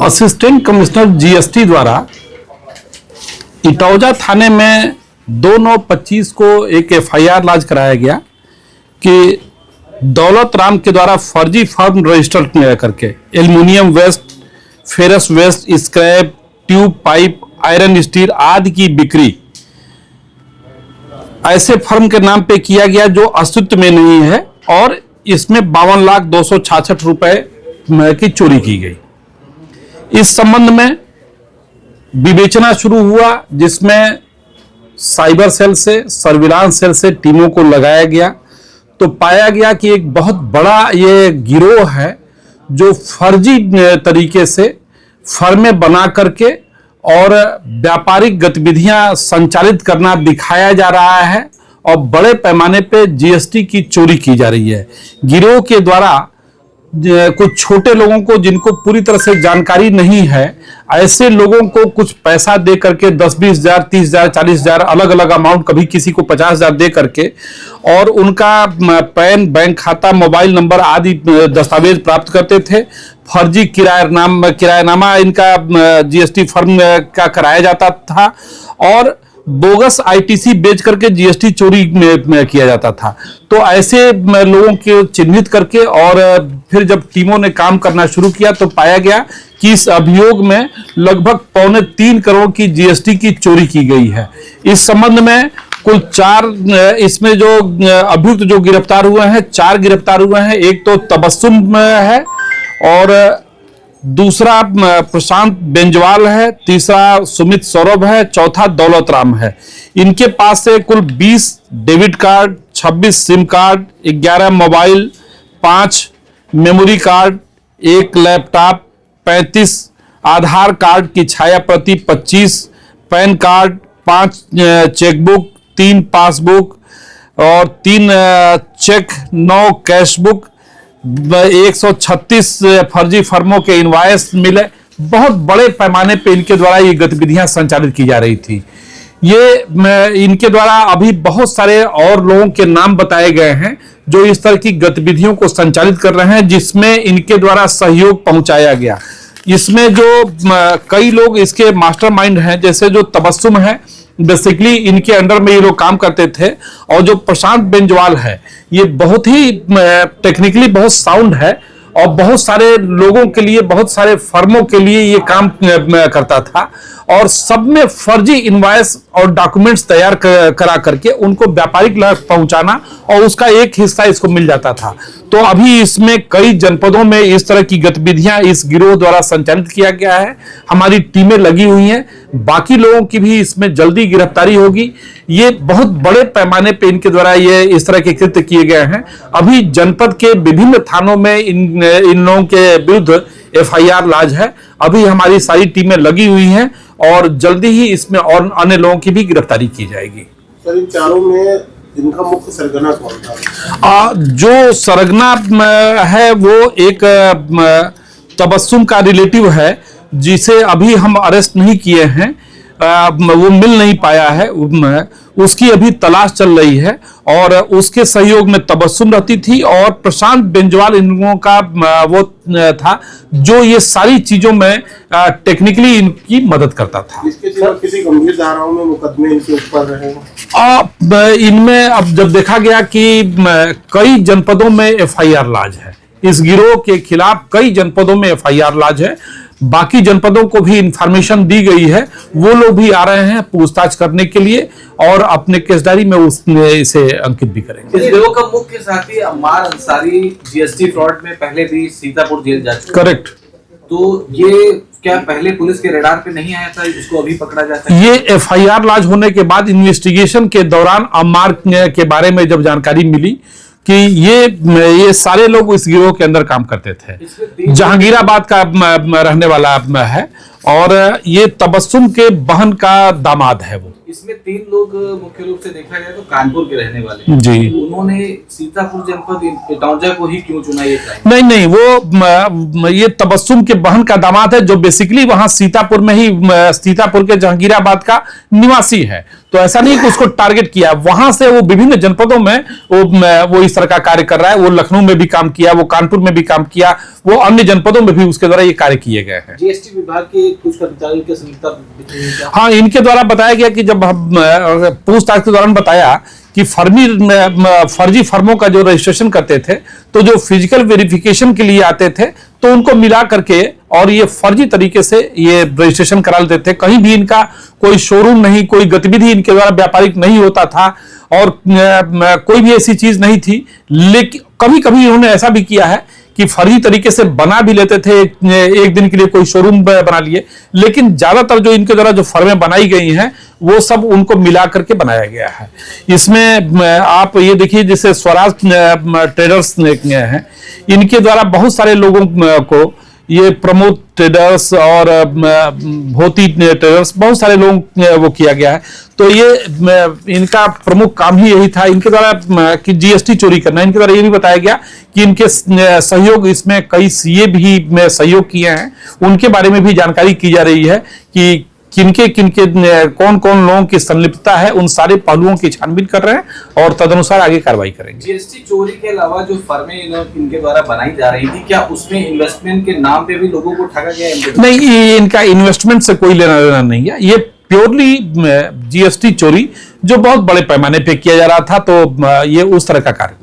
Assistant commissioner GST द्वारा इटौजा थाने में 2/9/25 को एक एफआईआर लॉन्च कराया गया कि दौलत राम के द्वारा फर्जी फर्म रजिस्टर करके aluminium waste, ferrous waste, scrap, tube, pipe, iron steel आदि की बिक्री ऐसे फर्म के नाम पे किया गया जो अस्तित्व में नहीं है और इसमें 52,266 रुपए की चोरी की गई। इस संबंध में विवेचना शुरू हुआ, जिसमें साइबर सेल से, सर्विलांस सेल से टीमों को लगाया गया तो पाया गया कि एक बहुत बड़ा ये गिरोह है जो फर्जी तरीके से फर्में बना करके और व्यापारिक गतिविधियां संचालित करना दिखाया जा रहा है और बड़े पैमाने पे जीएसटी की चोरी की जा रही है। गिरोह के द्वारा कुछ छोटे लोगों को, जिनको पूरी तरह से जानकारी नहीं है, ऐसे लोगों को कुछ पैसा दे करके 10-20 हजार, 30 हजार, 40 हजार, अलग अलग अमाउंट, कभी किसी को 50 हजार दे करके और उनका पैन, बैंक खाता, मोबाइल नंबर आदि दस्तावेज प्राप्त करते थे। फर्जी किरायानामा इनका जीएसटी फर्म का कराया जाता था और बोगस आईटीसी बेच करके जीएसटी चोरी में किया जाता था। तो ऐसे लोगों को चिन्हित करके और फिर जब टीमों ने काम करना शुरू किया तो पाया गया कि इस अभियोग में लगभग 3.25 करोड़ की जीएसटी की चोरी की गई है। इस संबंध में कुल 4 इसमें जो अभियुक्त जो गिरफ्तार हुए हैं, 4 गिरफ्तार हुए हैं। एक तो तबस्सुम है और दूसरा प्रशांत बेंजवाल है, तीसरा सुमित सौरभ है, चौथा दौलत राम है। इनके पास से कुल 20 debit card, 26 SIM card, 11 mobile, 5 memory card, 1 laptop, 35 आधार कार्ड की छाया प्रति, 25 पैन कार्ड, 5 चेकबुक, 3 पासबुक और 3 चेक, 9 कैशबुक, 136 फर्जी फर्मों के इनवॉइस मिले। बहुत बड़े पैमाने पे इनके द्वारा ये गतिविधियां संचालित की जा रही थी। ये इनके द्वारा अभी बहुत सारे और लोगों के नाम बताए गए हैं जो इस तरह की गतिविधियों को संचालित कर रहे हैं, जिसमें इनके द्वारा सहयोग पहुंचाया गया। इसमें जो कई लोग इसके मास्टरमाइंड हैं, जैसे जो तबस्सुम है, बेसिकली इनके अंडर में ये लोग काम करते थे और जो प्रशांत बेंजवाल है ये बहुत ही टेक्निकली बहुत साउंड है और बहुत सारे लोगों के लिए, बहुत सारे फर्मों के लिए ये काम करता था और सब में फर्जी इनवॉइस और डॉक्यूमेंट्स तैयार करा करके उनको व्यापारिक लाभ पहुंचाना और उसका एक हिस्सा इसको मिल जाता था। तो अभी इसमें कई जनपदों में इस तरह की गतिविधियां इस गिरोह द्वारा संचालित किया गया है। हमारी टीमें लगी हुई हैं, बाकी लोगों की भी इसमें जल्दी गिरफ्तारी होगी। ये बहुत बड़े पैमाने पे इनके द्वारा ये इस तरह के कृत्य किए गए हैं। अभी जनपद के विभिन्न थानों में इन लोगों के विरुद्ध एफआईआर लॉन्च है। अभी हमारी सारी टीमें लगी हुई हैं और जल्दी ही इसमें और अन्य लोगों की भी गिरफ्तारी की जाएगी। सर, इन चारों में इनका मुख्य सरगना कौन था? जो सरगना है वो एक तबस्सुम का रिलेटिव है, जिसे अभी हम अरेस्ट नहीं किए हैं, वो मिल नहीं पाया है, उसकी अभी तलाश चल रही है और उसके सहयोग में तबस्सुम रहती थी और प्रशांत बेंजवाल इन लोगों का वो था जो ये सारी चीजों में टेक्निकली इनकी मदद करता था। इसके सिवा किसी गंभीर धाराओं में मुकदमे इनके ऊपर रहे? इनमें अब जब देखा गया कि कई जनपदों में एफआईआर लॉन्च है, इस गिरोह के खिलाफ कई जनपदों में एफआईआर लॉन्च है। बाकी जनपदों को भी इंफॉर्मेशन दी गई है, वो लोग भी आ रहे हैं पूछताछ करने के लिए और अपने केस डायरी में उसमें इसे अंकित भी करेंगे। इस गिरोह का मुख्य साथी अम्मार अंसारी जीएसटी फ्रॉड में पहले भी सीतापुर जेल जा चुका है। करेक्ट। तो ये क्या पहले पुलिस के रडार पे नहीं आया था, इसको अभी पकड़ा जाता है? ये एफआईआर लॉन्च होने के बाद इन्वेस्टिगेशन के दौरान अम्मार के बारे में जब जानकारी मिली कि ये सारे लोग इस गिरोह के अंदर काम करते थे, जहांगीराबाद का रहने वाला है और ये तबस्सुम के बहन का दामाद है वो। इसमें 3 लोग मुख्य रूप से देखा जाए तो कानपुर के रहने वाले हैं। जी। उन्होंने सीतापुर जनपद इटौजा को ही क्यों चुना? ये नहीं, वो ये तबस्सुम के बहन का दामाद है जो बेसिकली वहां सीतापुर में ही, सीतापुर के जहांगीराबाद का निवासी है। तो ऐसा नहीं कि उसको टारगेट किया, वहां से वो विभिन्न जनपदों में वो इस तरह का कार्य कर रहा है। वो लखनऊ में भी काम किया, वो कानपुर में भी काम किया, वो अन्य जनपदों में भी उसके द्वारा ये कार्य किए गए हैं। जीएसटी विभाग के कुछ कर्मचारियों की संलिप्तता, हाँ, इनके द्वारा बताया गया कि जब हम पूछताछ के दौरान बताया कि फर्जी फर्मों का जो रजिस्ट्रेशन करते थे, तो जो फिजिकल वेरिफिकेशन के लिए आते थे तो उनको मिला करके और ये फर्जी तरीके से ये रजिस्ट्रेशन करा लेते थे। कहीं भी इनका कोई शोरूम नहीं, कोई गतिविधि इनके द्वारा व्यापारिक नहीं होता था और कोई भी ऐसी चीज नहीं थी। लेकिन कभी कभी इन्होंने ऐसा भी किया है कि फर्जी तरीके से बना भी लेते थे, एक दिन के लिए कोई शोरूम बना लिए, लेकिन ज्यादातर जो इनके द्वारा जो फर्में बनाई गई हैं वो सब उनको मिला करके बनाया गया है। इसमें आप ये देखिए, जैसे स्वराज ट्रेडर्स हैं, इनके द्वारा बहुत सारे लोगों को, ये प्रमोद ट्रेडर्स और भोती ट्रेडर्स, बहुत सारे लोग वो किया गया है। तो ये इनका प्रमुख काम ही यही था, इनके द्वारा कि जीएसटी चोरी करना। इनके द्वारा ये भी बताया गया कि इनके सहयोग, इसमें कई सीए भी सहयोग किए हैं, उनके बारे में भी जानकारी की जा रही है कि किनके कौन कौन लोगों की संलिप्तता है। उन सारे पहलुओं की छानबीन कर रहे हैं और तदनुसार आगे कार्रवाई करेंगे। जीएसटी चोरी के अलावा जो फर्में इनके द्वारा बनाई जा रही थी, क्या उसमें इन्वेस्टमेंट के नाम पे भी लोगों को ठगा गया? नहीं, इनका इन्वेस्टमेंट से कोई लेना देना नहीं है। ये प्योरली जीएसटी चोरी जो बहुत बड़े पैमाने पे किया जा रहा था, तो ये उस तरह का कार्य